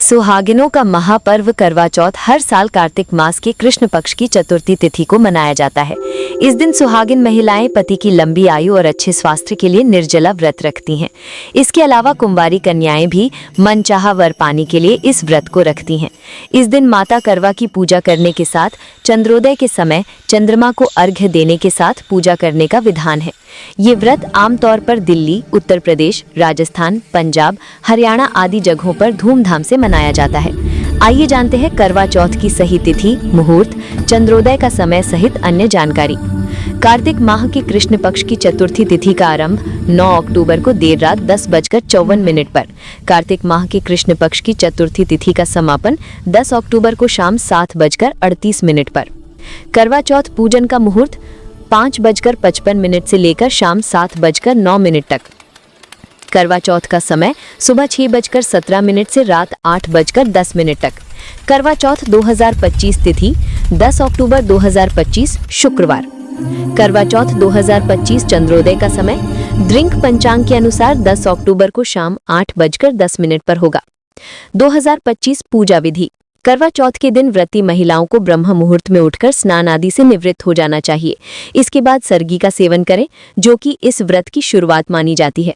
सुहागिनों का महापर्व करवा चौथ हर साल कार्तिक मास के कृष्ण पक्ष की चतुर्थी तिथि को मनाया जाता है। इस दिन सुहागिन महिलाएं पति की लंबी आयु और अच्छे स्वास्थ्य के लिए निर्जला व्रत रखती हैं। इसके अलावा कुंवारी कन्याएं भी मनचाहा वर पाने के लिए इस व्रत को रखती हैं। इस दिन माता करवा की पूजा करने के साथ चंद्रोदय के समय चंद्रमा को अर्घ्य देने के साथ पूजा करने का विधान है। ये व्रत आमतौर पर दिल्ली, उत्तर प्रदेश, राजस्थान, पंजाब, हरियाणा आदि जगहों पर धूमधाम से मनाया जाता है। आइए जानते हैं करवा चौथ की सही तिथि, मुहूर्त, चंद्रोदय का समय सहित अन्य जानकारी। कार्तिक माह के कृष्ण पक्ष की चतुर्थी तिथि का आरंभ 9 अक्टूबर को देर रात 10:54 पर, कार्तिक माह के कृष्ण पक्ष की चतुर्थी तिथि का समापन 10 अक्टूबर को शाम 7:38 पर। करवा चौथ पूजन का मुहूर्त 5:55 से लेकर शाम 7:09 तक। करवा चौथ का समय सुबह 6:17 से रात 8:10 तक। करवा चौथ 2025 तिथि 10 अक्टूबर 2025 शुक्रवार। करवा चौथ 2025 चंद्रोदय का समय दृंक पंचांग के अनुसार 10 अक्टूबर को शाम 8:10 पर होगा। 2025 पूजा विधि। करवा चौथ के दिन व्रती महिलाओं को ब्रह्म मुहूर्त में उठकर स्नान आदि से निवृत्त हो जाना चाहिए। इसके बाद सरगी का सेवन करें, जो कि इस व्रत की शुरुआत मानी जाती है।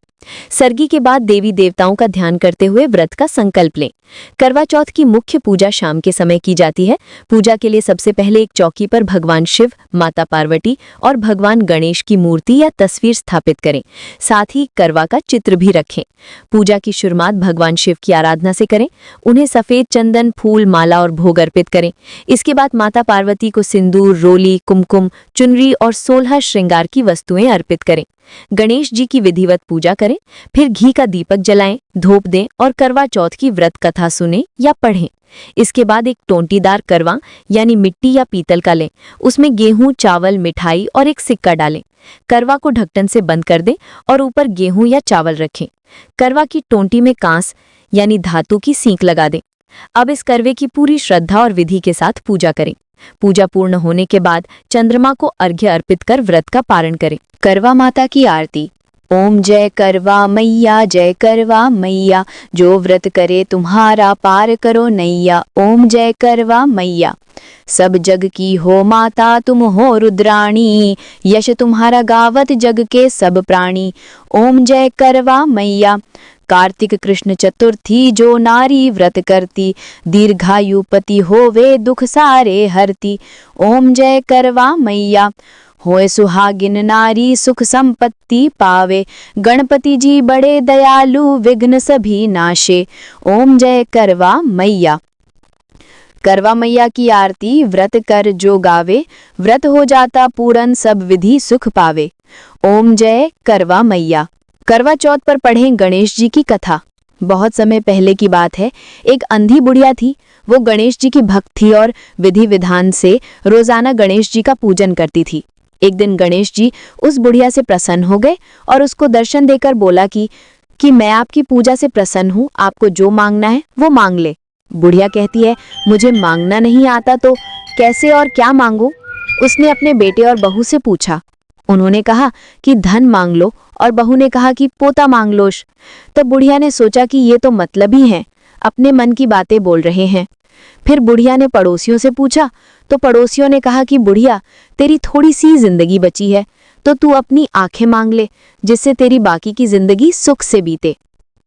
सरगी के बाद देवी देवताओं का ध्यान करते हुए व्रत का संकल्प लें। करवा चौथ की मुख्य पूजा शाम के समय की जाती है। पूजा के लिए सबसे पहले एक चौकी पर भगवान शिव, माता पार्वती और भगवान गणेश की मूर्ति या तस्वीर स्थापित करें। साथ ही करवा का चित्र भी रखें। पूजा की शुरुआत भगवान शिव की आराधना से करें। उन्हें सफेद चंदन, फूल, माला और भोग अर्पित करें। इसके बाद माता पार्वती को सिंदूर, रोली, कुमकुम, चुनरी और 16 श्रृंगार की वस्तुएं अर्पित करें। गणेश जी की विधिवत पूजा करें, फिर घी का दीपक जलाएं, धूप दें और करवा चौथ की व्रत कथा सुनें या पढ़ें। इसके बाद एक टोंटीदार करवा यानी मिट्टी या पीतल का लें। उसमें गेहूं, चावल, मिठाई और एक सिक्का डालें। करवा को ढक्कन से बंद कर दें और ऊपर गेहूं या चावल रखें। करवा की टोंटी में कांस यानी धातु की सींक लगा दें। अब इस करवे की पूरी श्रद्धा और विधि के साथ पूजा करें। पूजा पूर्ण होने के बाद चंद्रमा को अर्घ्य अर्पित कर व्रत का पारण करें। करवा माता की आरती। ओम जय करवा मैया, जय करवा मैया, जो व्रत करे तुम्हारा पार करो नैया। ओम जय करवा मैया। सब जग की हो माता तुम हो रुद्राणी, यश तुम्हारा गावत जग के सब प्राणी। ओम जय करवा मैया। कार्तिक कृष्ण चतुर्थी जो नारी व्रत करती, दीर्घायु पति होवे दुख सारे हरती। ओम जय करवा मैया। होए सुहागिन नारी सुख संपत्ति पावे, गणपति जी बड़े दयालु विघ्न सभी नाशे। ओम जय करवा मैया। करवा मैया की आरती। व्रत कर जो गावे, व्रत हो जाता पूरन सब विधि सुख पावे। ओम जय करवा मैया। करवा चौथ पर पढ़ें गणेश जी की कथा। बहुत समय पहले की बात है, एक अंधी बुढ़िया थी। वो गणेश जी की भक्त थी और विधि विधान से रोजाना गणेश जी का पूजन करती थी। एक दिन गणेश जी उस बुढ़िया से प्रसन्न हो गए और उसको दर्शन देकर बोला कि मैं आपकी पूजा से प्रसन्न हूँ, आपको जो मांगना है वो मांग ले। बुढ़िया कहती है, मुझे मांगना नहीं आता तो कैसे और क्या मांगूं? उसने अपने बेटे और बहू से पूछा। उन्होंने कहा कि धन मांग लो और बहू ने कहा कि पोता मांग लो। तब बुढ़िया ने सोचा कि ये तो मतलबी हैं, अपने मन की बातें बोल रहे हैं। फिर बुढ़िया ने पड़ोसियों से पूछा तो पड़ोसियों ने कहा कि बुढ़िया, तेरी थोड़ी सी जिंदगी बची है तो तू अपनी आंखें मांग ले, जिससे तेरी बाकी की जिंदगी सुख से बीते।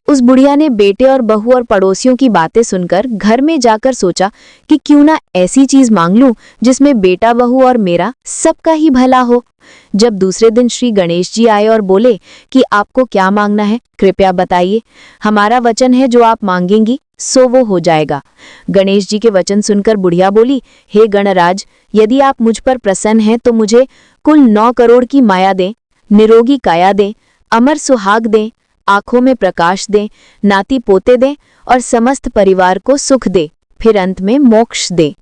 उस बुढ़िया ने बेटे और बहू और पड़ोसियों की बातें सुनकर घर में जाकर सोचा कि क्यों ना ऐसी चीज मांग लूं जिसमें बेटा, बहू और मेरा सबका ही भला हो। जब दूसरे दिन श्री गणेश जी आए और बोले कि आपको क्या मांगना है, कृपया बताइए, हमारा वचन है जो आप मांगेंगी सो वो हो जाएगा। गणेश जी के वचन सुनकर बुढ़िया बोली, हे गणराज, यदि आप मुझ पर प्रसन्न हैं तो मुझे कुल 9 करोड़ की माया दें, निरोगी काया दें, अमर सुहाग दें, आंखों में प्रकाश दें, नाती पोते दें और समस्त परिवार को सुख दे, फिर अंत में मोक्ष दे।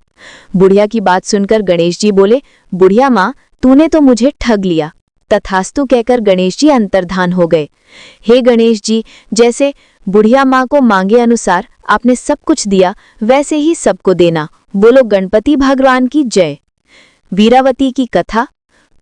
बुढ़िया की बात सुनकर गणेश जी बोले, बुढ़िया माँ, तूने तो मुझे ठग लिया। तथास्तु कहकर गणेश जी अंतर्धान हो गए। हे गणेश जी, जैसे बुढ़िया माँ को मांगे अनुसार आपने सब कुछ दिया, वैसे ही सबको देना। बोलो गणपति भगवान की जय। वीरावती की कथा।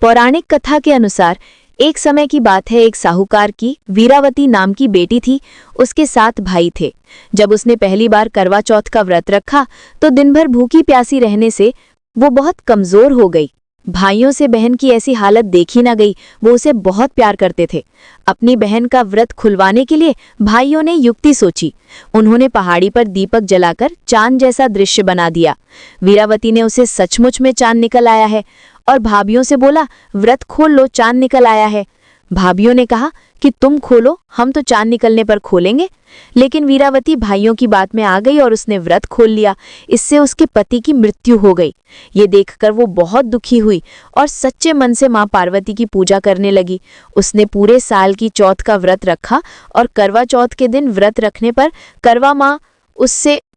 पौराणिक कथा के अनुसार एक समय की बात है, एक साहूकार की वीरावती नाम की बेटी थी। उसके 7 भाई थे। जब उसने पहली बार करवा चौथ का व्रत रखा तो दिन भर भूखी प्यासी रहने से वो बहुत कमजोर हो गई। भाइयों से बहन की ऐसी हालत देखी ना गई। वो उसे बहुत प्यार करते थे। अपनी बहन का व्रत खुलवाने के लिए भाइयों ने युक्ति सोची। उन्होंने पहाड़ी पर दीपक जलाकर चांद जैसा दृश्य बना दिया। वीरावती ने उसे सचमुच में चांद निकल आया है और भाभीियों से बोला, व्रत खोल लो, चांद निकल आया है। भाभीियों ने कहा कि तुम खोलो, हम तो चांद निकलने पर खोलेंगे। लेकिन वीरावती भाइयों की बात में आ गई और उसने व्रत खोल लिया। इससे उसके पति की मृत्यु हो गई। ये देखकर वो बहुत दुखी हुई और सच्चे मन से मां पार्वती की पूजा करने लगी। उसने पूरे साल की चौथ का व्रत रखा और करवा चौथ के दिन व्रत रखने पर करवा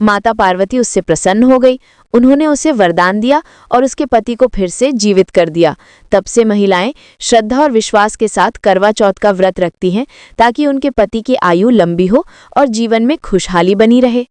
माता पार्वती उससे प्रसन्न हो गई। उन्होंने उसे वरदान दिया और उसके पति को फिर से जीवित कर दिया। तब से महिलाएं श्रद्धा और विश्वास के साथ करवा चौथ का व्रत रखती हैं ताकि उनके पति की आयु लंबी हो और जीवन में खुशहाली बनी रहे।